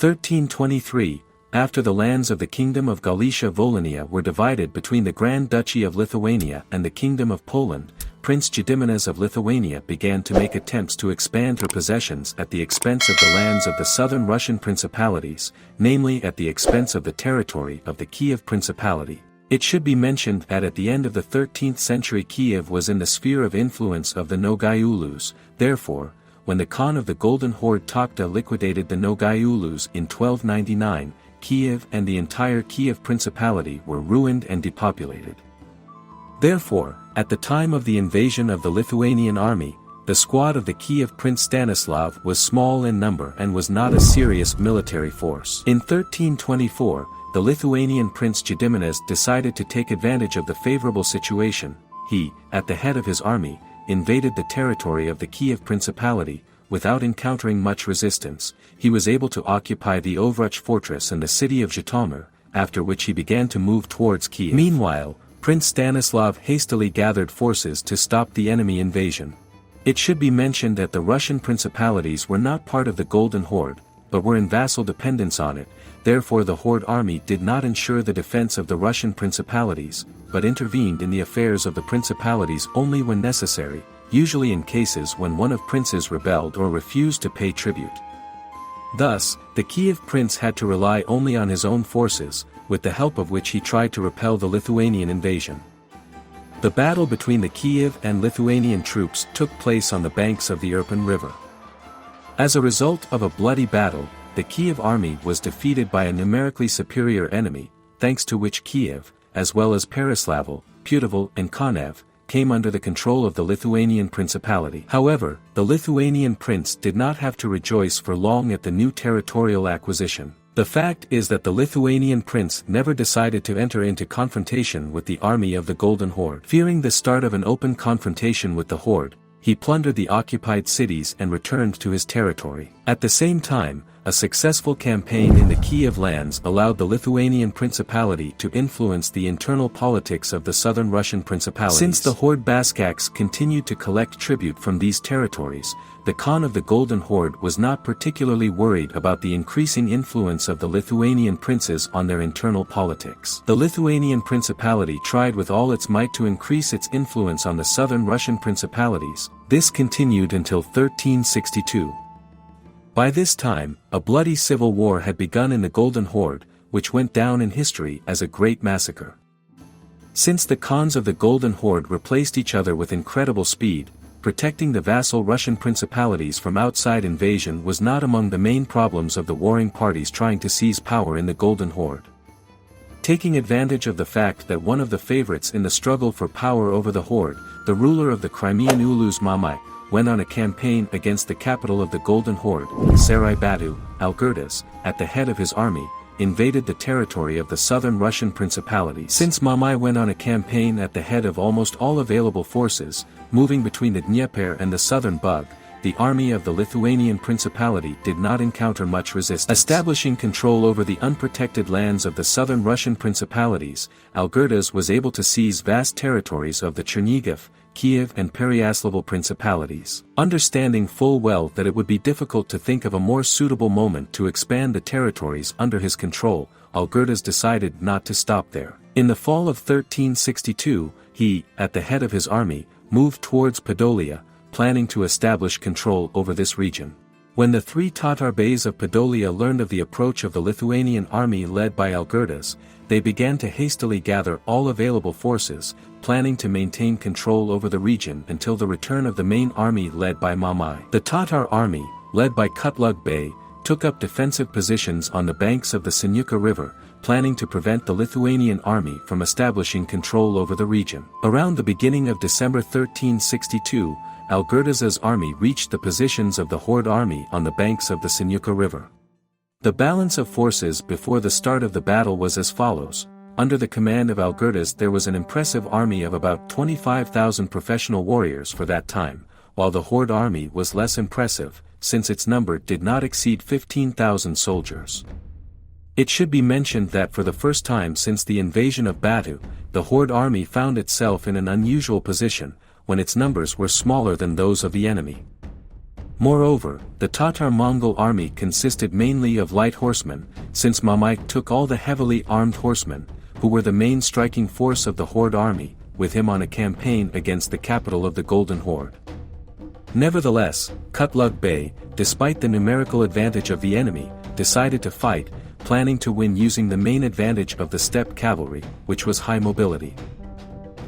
1323, after the lands of the Kingdom of Galicia-Volhynia were divided between the Grand Duchy of Lithuania and the Kingdom of Poland, Prince Gediminas of Lithuania began to make attempts to expand her possessions at the expense of the lands of the southern Russian principalities, namely at the expense of the territory of the Kiev Principality. It should be mentioned that at the end of the 13th century Kiev was in the sphere of influence of the Nogayulus. Therefore, when the Khan of the Golden Horde Tokhta liquidated the Nogayulus in 1299, Kiev and the entire Kiev Principality were ruined and depopulated. Therefore, at the time of the invasion of the Lithuanian army, the squad of the Kiev Prince Stanislav was small in number and was not a serious military force. In 1324, the Lithuanian Prince Gediminas decided to take advantage of the favorable situation. He, at the head of his army, invaded the territory of the Kiev Principality. Without encountering much resistance, he was able to occupy the Ovruch fortress and the city of Zhytomyr, after which he began to move towards Kiev. Meanwhile, Prince Stanislav hastily gathered forces to stop the enemy invasion. It should be mentioned that the Russian principalities were not part of the Golden Horde, but were in vassal dependence on it. Therefore the Horde army did not ensure the defense of the Russian principalities, but intervened in the affairs of the principalities only when necessary, usually in cases when one of princes rebelled or refused to pay tribute. Thus, the Kiev prince had to rely only on his own forces, with the help of which he tried to repel the Lithuanian invasion. The battle between the Kiev and Lithuanian troops took place on the banks of the Irpin River. As a result of a bloody battle, the Kiev army was defeated by a numerically superior enemy, thanks to which Kiev, as well as Peryaslav, Putovo and Konev, came under the control of the Lithuanian principality. However, the Lithuanian prince did not have to rejoice for long at the new territorial acquisition. The fact is that the Lithuanian prince never decided to enter into confrontation with the army of the Golden Horde. Fearing the start of an open confrontation with the Horde, he plundered the occupied cities and returned to his territory. At the same time, a successful campaign in the Kiev lands allowed the Lithuanian principality to influence the internal politics of the southern Russian principalities. Since the Horde Baskaks continued to collect tribute from these territories, the Khan of the Golden Horde was not particularly worried about the increasing influence of the Lithuanian princes on their internal politics. The Lithuanian principality tried with all its might to increase its influence on the southern Russian principalities. This continued until 1362. By this time, a bloody civil war had begun in the Golden Horde, which went down in history as a great massacre. Since the Khans of the Golden Horde replaced each other with incredible speed, protecting the vassal Russian principalities from outside invasion was not among the main problems of the warring parties trying to seize power in the Golden Horde. Taking advantage of the fact that one of the favorites in the struggle for power over the Horde, the ruler of the Crimean Ulus Mamai, went on a campaign against the capital of the Golden Horde, Sarai Batu, Algirdas, at the head of his army, invaded the territory of the southern Russian principalities. Since Mamai went on a campaign at the head of almost all available forces, moving between the Dnieper and the southern Bug, the army of the Lithuanian principality did not encounter much resistance. Establishing control over the unprotected lands of the southern Russian principalities, Algirdas was able to seize vast territories of the Chernigiv, Kiev and Peryaslav principalities. Understanding full well that it would be difficult to think of a more suitable moment to expand the territories under his control, Algirdas decided not to stop there. In the fall of 1362, he, at the head of his army, moved towards Podolia, planning to establish control over this region. When the three Tatar beys of Podolia learned of the approach of the Lithuanian army led by Algirdas, they began to hastily gather all available forces, planning to maintain control over the region until the return of the main army led by Mamai. The Tatar army, led by Kutlug Bey, took up defensive positions on the banks of the Sinyuka River, planning to prevent the Lithuanian army from establishing control over the region. Around the beginning of December 1362, Algirdas's army reached the positions of the Horde army on the banks of the Sinyuka River. The balance of forces before the start of the battle was as follows. Under the command of Algirdas there was an impressive army of about 25,000 professional warriors for that time, while the Horde army was less impressive, since its number did not exceed 15,000 soldiers. It should be mentioned that for the first time since the invasion of Batu, the Horde army found itself in an unusual position, when its numbers were smaller than those of the enemy. Moreover, the Tatar-Mongol army consisted mainly of light horsemen, since Mamai took all the heavily armed horsemen, who were the main striking force of the Horde army, with him on a campaign against the capital of the Golden Horde. Nevertheless, Kutlug Bey, despite the numerical advantage of the enemy, decided to fight, planning to win using the main advantage of the steppe cavalry, which was high mobility.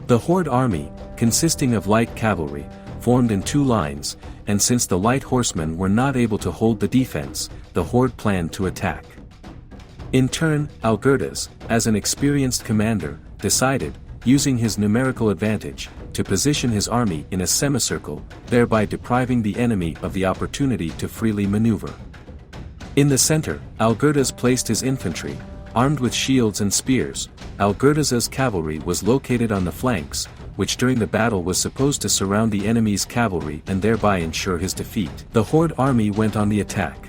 The Horde army, consisting of light cavalry, formed in two lines, and since the light horsemen were not able to hold the defense, the Horde planned to attack. In turn, Algirdas, as an experienced commander, decided, using his numerical advantage, to position his army in a semicircle, thereby depriving the enemy of the opportunity to freely maneuver. In the center, Algirdas placed his infantry, armed with shields and spears. Algirdas's cavalry was located on the flanks, which during the battle was supposed to surround the enemy's cavalry and thereby ensure his defeat. The Horde army went on the attack.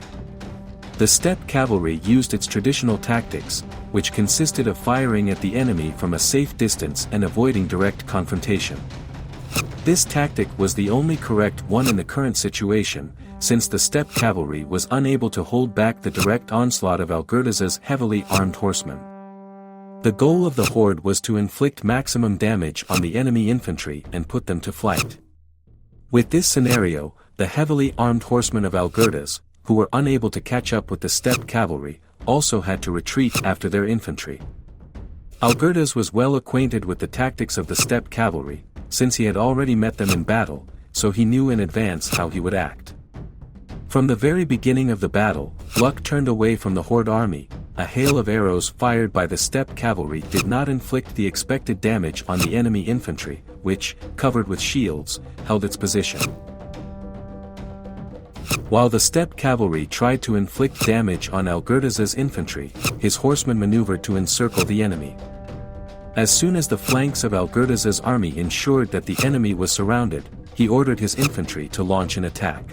The steppe cavalry used its traditional tactics, which consisted of firing at the enemy from a safe distance and avoiding direct confrontation. This tactic was the only correct one in the current situation, since the steppe cavalry was unable to hold back the direct onslaught of Algirdas's heavily armed horsemen. The goal of the Horde was to inflict maximum damage on the enemy infantry and put them to flight. With this scenario, the heavily armed horsemen of Algirdas, who were unable to catch up with the steppe cavalry, also had to retreat after their infantry. Algirdas was well acquainted with the tactics of the steppe cavalry, since he had already met them in battle, so he knew in advance how he would act. From the very beginning of the battle, luck turned away from the Horde army. A hail of arrows fired by the steppe cavalry did not inflict the expected damage on the enemy infantry, which, covered with shields, held its position. While the steppe cavalry tried to inflict damage on Algirdas's infantry, his horsemen maneuvered to encircle the enemy. As soon as the flanks of Algirdas's army ensured that the enemy was surrounded, he ordered his infantry to launch an attack.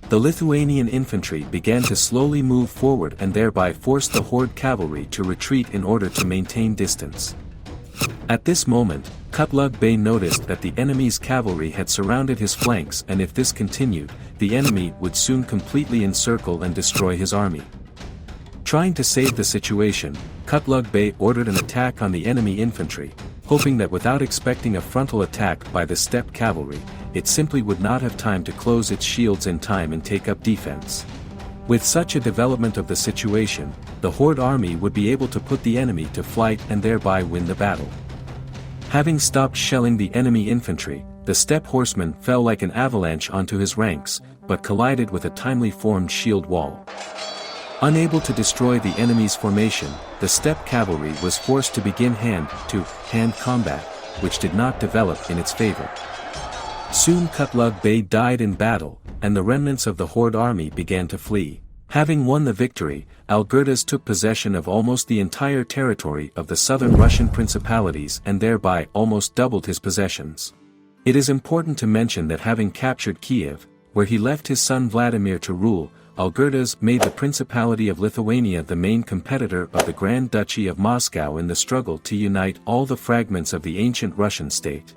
The Lithuanian infantry began to slowly move forward and thereby forced the Horde cavalry to retreat in order to maintain distance. At this moment, Kutlug Bey noticed that the enemy's cavalry had surrounded his flanks, and if this continued, the enemy would soon completely encircle and destroy his army. Trying to save the situation, Kutlug Bey ordered an attack on the enemy infantry, hoping that without expecting a frontal attack by the steppe cavalry, it simply would not have time to close its shields in time and take up defense. With such a development of the situation, the Horde army would be able to put the enemy to flight and thereby win the battle. Having stopped shelling the enemy infantry, the steppe horsemen fell like an avalanche onto his ranks, but collided with a timely formed shield wall. Unable to destroy the enemy's formation, the steppe cavalry was forced to begin hand-to-hand combat, which did not develop in its favor. Soon Kutlug Bey died in battle, and the remnants of the Horde army began to flee. Having won the victory, Algirdas took possession of almost the entire territory of the southern Russian principalities and thereby almost doubled his possessions. It is important to mention that having captured Kiev, where he left his son Vladimir to rule, Algirdas made the Principality of Lithuania the main competitor of the Grand Duchy of Moscow in the struggle to unite all the fragments of the ancient Russian state.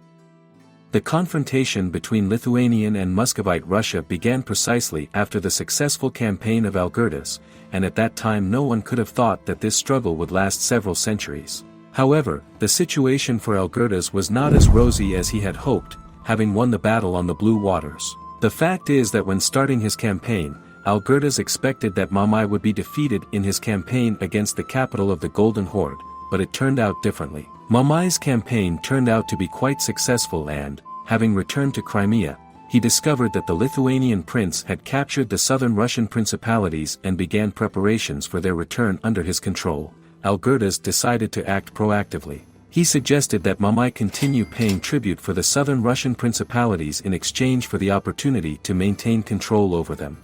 The confrontation between Lithuanian and Muscovite Russia began precisely after the successful campaign of Algirdas, and at that time no one could have thought that this struggle would last several centuries. However, the situation for Algirdas was not as rosy as he had hoped, having won the battle on the Blue Waters. The fact is that when starting his campaign, Algirdas expected that Mamai would be defeated in his campaign against the capital of the Golden Horde, but it turned out differently. Mamai's campaign turned out to be quite successful and, having returned to Crimea, he discovered that the Lithuanian prince had captured the southern Russian principalities and began preparations for their return under his control. Algirdas decided to act proactively. He suggested that Mamai continue paying tribute for the southern Russian principalities in exchange for the opportunity to maintain control over them.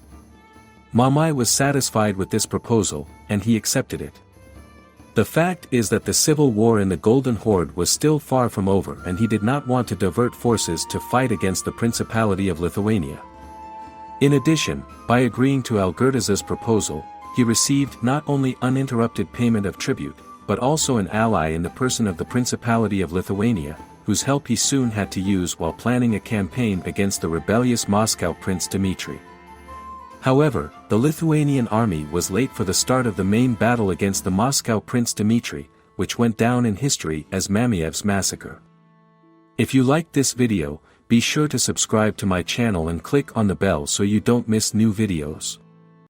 Mamai was satisfied with this proposal, and he accepted it. The fact is that the civil war in the Golden Horde was still far from over, and he did not want to divert forces to fight against the Principality of Lithuania. In addition, by agreeing to Algirdas's proposal, he received not only uninterrupted payment of tribute, but also an ally in the person of the Principality of Lithuania, whose help he soon had to use while planning a campaign against the rebellious Moscow Prince Dmitry. However, the Lithuanian army was late for the start of the main battle against the Moscow Prince Dmitry, which went down in history as Mamiev's massacre. If you liked this video, be sure to subscribe to my channel and click on the bell so you don't miss new videos.